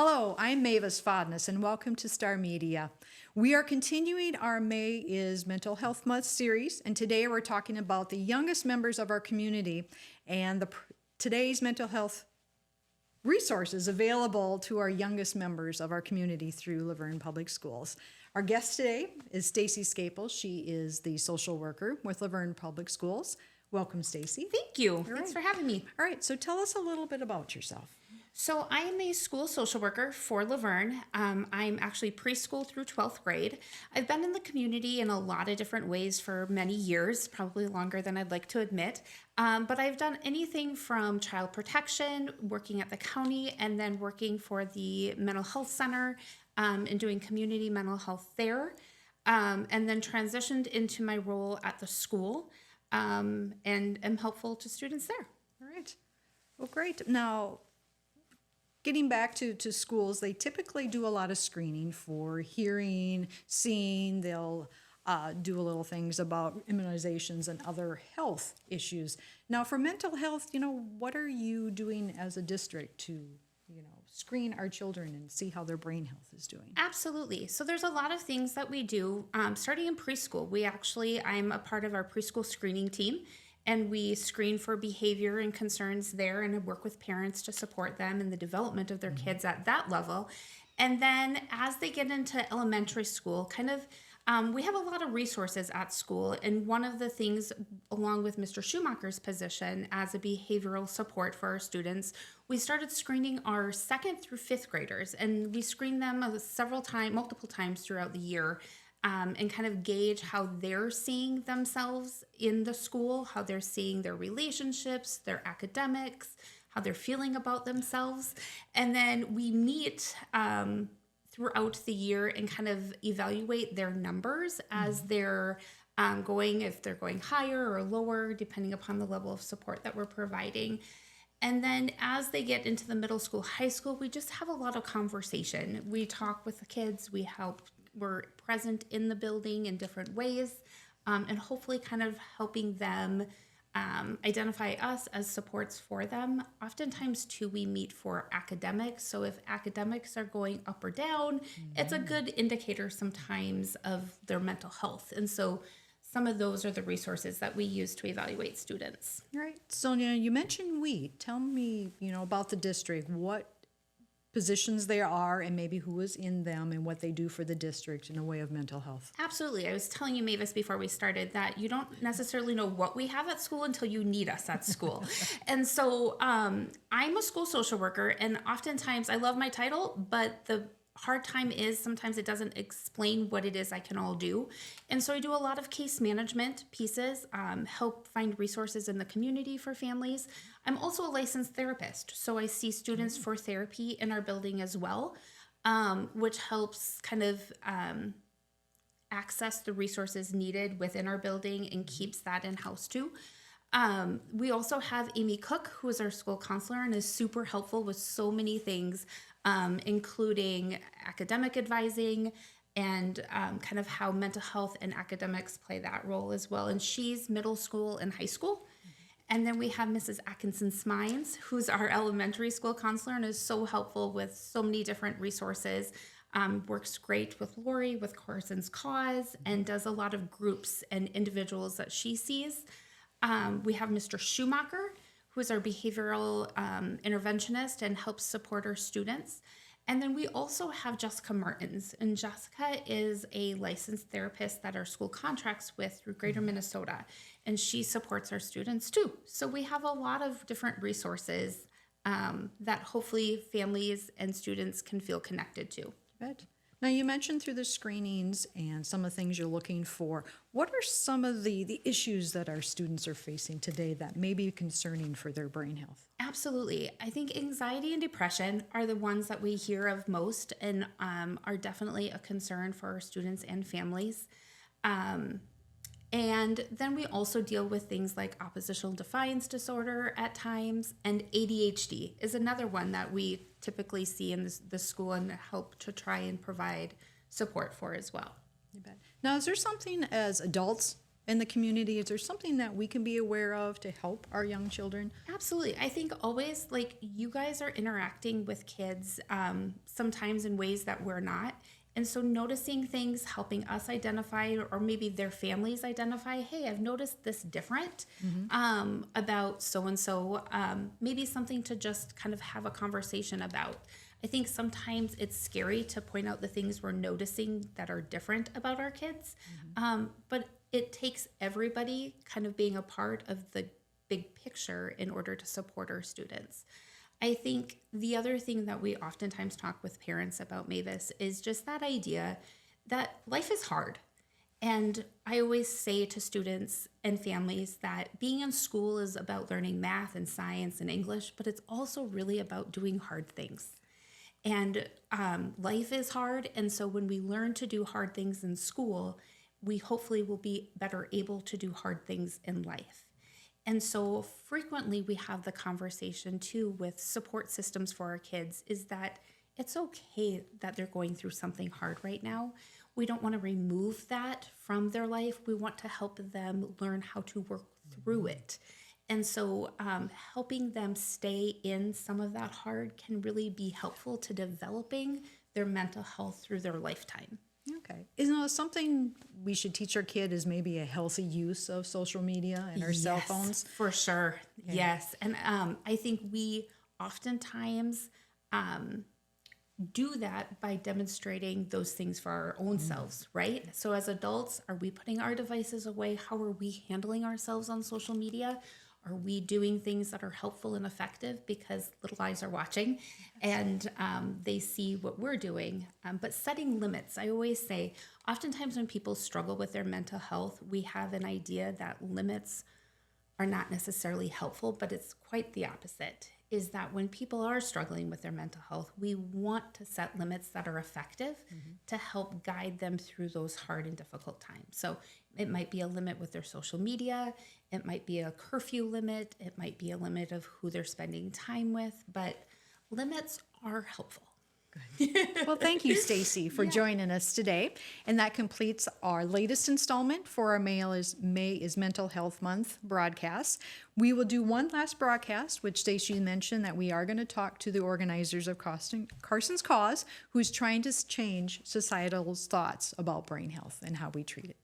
Hello, I'm Mavis Fodness, and welcome to Star Media. We are continuing our May is Mental Health Month series, and today we're talking about the youngest members of our community and today's mental health resources available to our youngest members of our community through Luverne Public Schools. Our guest today is Stacy Schepel. She is the social worker with Luverne Public Schools. Welcome, Stacy. Thank you. Thanks for having me. All right, so tell us a little bit about yourself. So I am a school social worker for Luverne. I'm actually preschool through 12th grade. I've been in the community in a lot of different ways for many years, probably longer than I'd like to admit. But I've done anything from child protection, working at the county, and then working for the mental health center and doing community mental health there. And then transitioned into my role at the school and am helpful to students there. All right. Well, great. Now, getting back to schools, they typically do a lot of screening for hearing, seeing. They'll do a little things about immunizations and other health issues. Now, for mental health, what are you doing as a district to, screen our children and see how their brain health is doing? Absolutely. So there's a lot of things that we do starting in preschool. I'm a part of our preschool screening team. And we screen for behavior and concerns there and work with parents to support them in the development of their kids at that level. And then as they get into elementary school, we have a lot of resources at school. And one of the things, along with Mr. Schumacher's position as a behavioral support for our students, we started screening our 2nd through 5th graders. And we screen them multiple times throughout the year. And kind of gauge how they're seeing themselves in the school, how they're seeing their relationships, their academics, how they're feeling about themselves. And then we meet throughout the year and kind of evaluate their numbers as they're if they're going higher or lower, depending upon the level of support that we're providing. And then as they get into the middle school, high school, we just have a lot of conversation. We talk with the kids, we're present in the building in different ways, and hopefully kind of helping them identify us as supports for them. Oftentimes, too, we meet for academics. So if academics are going up or down, it's a good indicator sometimes of their mental health. And so some of those are the resources that we use to evaluate students. All right. Sonia, you mentioned we. Tell me, about the district, what positions there are and maybe who is in them and what they do for the district in a way of mental health. Absolutely. I was telling you, Mavis, before we started that you don't necessarily know what we have at school until you need us at school. And so I'm a school social worker, and oftentimes I love my title, but the hard time is sometimes it doesn't explain what it is I can all do. And so I do a lot of case management pieces, help find resources in the community for families. I'm also a licensed therapist, so I see students for therapy in our building as well, which helps kind of access the resources needed within our building and keeps that in-house too. We also have Amy Cook, who is our school counselor and is super helpful with so many things, including academic advising and kind of how mental health and academics play that role as well. And she's middle school and high school. And then we have Mrs. Atkinson Smines, who's our elementary school counselor and is so helpful with so many different resources. Works great with Lori, with Carson's Cause, and does a lot of groups and individuals that she sees. We have Mr. Schumacher, who is our behavioral interventionist and helps support our students. And then we also have Jessica Martins, and Jessica is a licensed therapist that our school contracts with through Greater Minnesota, and she supports our students too. So we have a lot of different resources that hopefully families and students can feel connected to. Good. Now, you mentioned through the screenings and some of the things you're looking for. What are some of the issues that our students are facing today that may be concerning for their brain health? Absolutely. I think anxiety and depression are the ones that we hear of most and are definitely a concern for our students and families. And then we also deal with things like oppositional defiance disorder at times, and ADHD is another one that we typically see in the school and help to try and provide support for as well. You bet. Now, is there something as adults in the community? Is there something that we can be aware of to help our young children? Absolutely. I think always, like, you guys are interacting with kids sometimes in ways that we're not. And so noticing things, helping us identify, or maybe their families identify, hey, I've noticed this different about so-and-so, maybe something to just kind of have a conversation about. I think sometimes it's scary to point out the things we're noticing that are different about our kids, but it takes everybody kind of being a part of the big picture in order to support our students. I think the other thing that we oftentimes talk with parents about, Mavis, is just that idea that life is hard. And I always say to students and families that being in school is about learning math and science and English, but it's also really about doing hard things. And life is hard. And so when we learn to do hard things in school, we hopefully will be better able to do hard things in life. And so frequently we have the conversation too with support systems for our kids is that it's okay that they're going through something hard right now. We don't want to remove that from their life. We want to help them learn how to work through it. And so helping them stay in some of that hard can really be helpful to developing their mental health through their lifetime. Okay. Isn't it something we should teach our kid is maybe a healthy use of social media and our cell phones? For sure. Okay. Yes. And I think we oftentimes do that by demonstrating those things for our own selves, right? So as adults, are we putting our devices away? How are we handling ourselves on social media? Are we doing things that are helpful and effective because little eyes are watching and they see what we're doing? But setting limits, I always say, oftentimes when people struggle with their mental health, we have an idea that limits are not necessarily helpful, but it's quite the opposite, is that when people are struggling with their mental health, we want to set limits that are effective to help guide them through those hard and difficult times. So it might be a limit with their social media, it might be a curfew limit, it might be a limit of who they're spending time with, but limits are helpful. Good. Well, thank you, Stacy, for joining us today. And that completes our latest installment for our May is Mental Health Month broadcast. We will do one last broadcast, which Stacy mentioned that we are going to talk to the organizers of Carson's Cause, who's trying to change societal's thoughts about brain health and how we treat it.